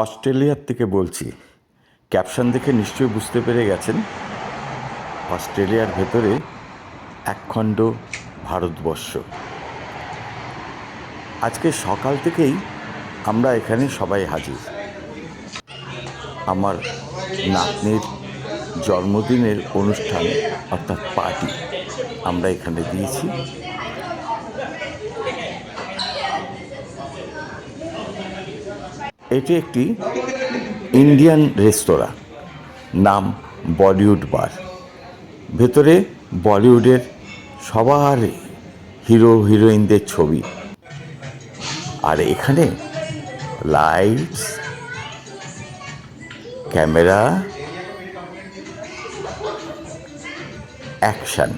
অস্ট্রেলিয়ার থেকে বলছি। ক্যাপশন দেখে নিশ্চয়ই বুঝতে পেরে গেছেন অস্ট্রেলিয়ার ভেতরে একখণ্ড ভারতবর্ষ। আজকে সকাল থেকেই আমরা এখানে সবাই হাজির। আমার নাতনির জন্মদিনের অনুষ্ঠান অর্থাৎ পার্টি আমরা এখানে দিয়েছি। এটি একটি ইন্ডিয়ান রেস্তোরাঁ, নাম বলিউড বার। ভেতরে বলিউডের সবার হিরো হিরোইনদের ছবি, আর এখানে লাইটস, ক্যামেরা, অ্যাকশন,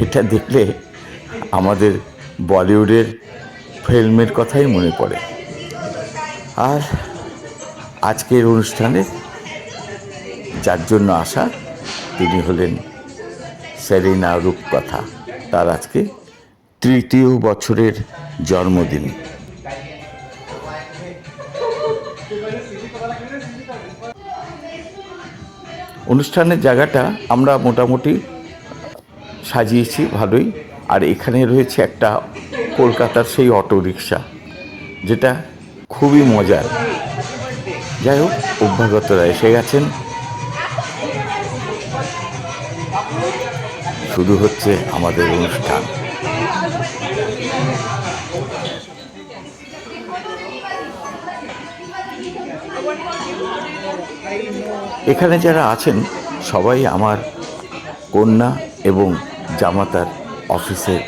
এটা দেখলে আমাদের বলিউডের ফিল্মের কথাই মনে পড়ে। আর আজকের অনুষ্ঠানে যার জন্য আসা তিনি হলেন সেলিনা রূপকথা। তার আজকে ৩য় বছরের জন্মদিন। অনুষ্ঠানের জায়গাটা আমরা মোটামুটি সাজিয়েছি ভালোই। আর এখানে রয়েছে একটা কলকাতার সেই অটো রিক্সা, যেটা খুবই মজার। যাই হোক, অভ্যাগতরা এসে গেছেন। শুরু হচ্ছে আমাদের অনুষ্ঠান। এখানে যারা আছেন সবাই আমার কন্যা এবং জামাতার অফিসের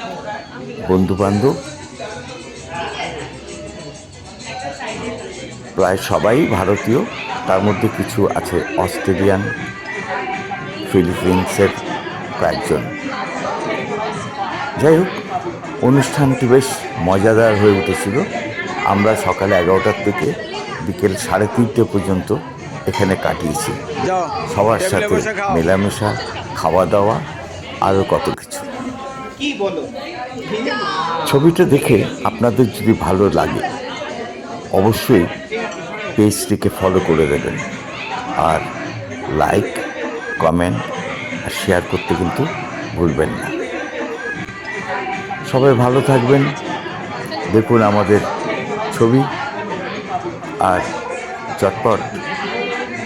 বন্ধুবান্ধব। প্রায় সবাই ভারতীয়, তার মধ্যে কিছু আছে অস্ট্রেলিয়ান, ফিলিপিন্সের কয়েকজন। যাই হোক, অনুষ্ঠানটি বেশ মজাদার হয়ে উঠেছিল। আমরা সকালে 11টার থেকে বিকেল 3:30 পর্যন্ত এখানে কাটিয়েছি। সবার সাথে মেলামেশা, খাওয়া দাওয়া, আরও কত কিছু। ছবিটা দেখে আপনাদের যদি ভালো লাগে অবশ্যই পেজটিকে ফলো করে দেবেন, আর লাইক, কমেন্ট আর শেয়ার করতে কিন্তু ভুলবেন না। সবাই ভালো থাকবেন। দেখুন আমাদের ছবি, আর চটপট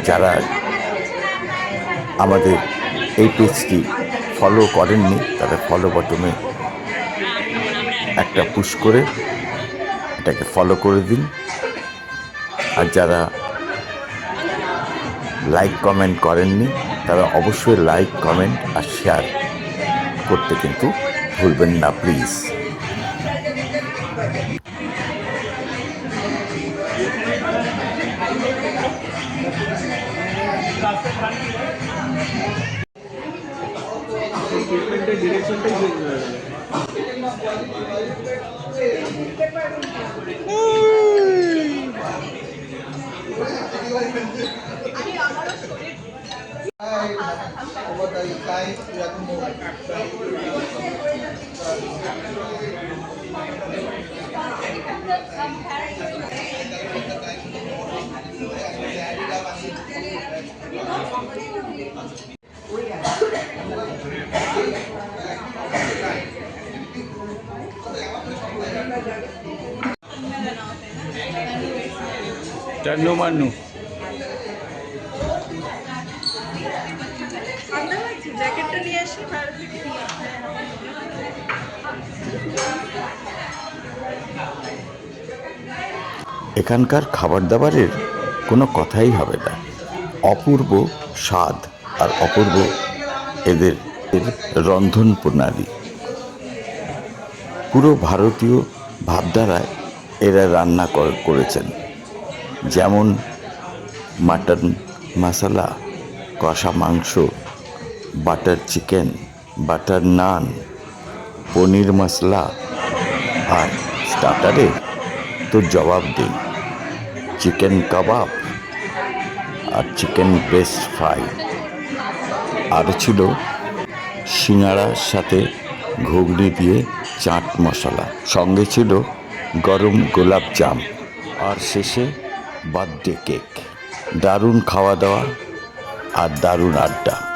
যারা আমাদের এই পেজটি ফলো করেননি তারা ফলো বটনে একটা পুশ করে এটাকে ফলো করে দিন। আর যারা লাইক কমেন্ট করেননি তারা অবশ্যই লাইক, কমেন্ট আর শেয়ার করতে কিন্তু ভুলবেন না, প্লিজ। টান্নু মান্নু এখানকার খাবার দাবারের কোনো কথাই হবে না। অপূর্ব স্বাদ আর অপূর্ব এদের রন্ধন প্রণালী। পুরো ভারতীয় ভাবধারায় এরা রান্না করেছেন। যেমন মাটন মশলা, কষা মাংস, বাটার চিকেন, বাটার নান, পনির মশলা, আর স্টার্টারে তো জবাব দিন, চিকেন কাবাব আর চিকেন ব্রেস্ট ফ্রাই। আরও ছিল সিঙ্গাড়ার সাথে ঘুগনি দিয়ে চাট মশলা, সঙ্গে ছিল গরম গোলাপ জাম। আর শেষে বার্থডে কেক। দারুণ খাওয়া দাওয়া আর দারুণ আড্ডা।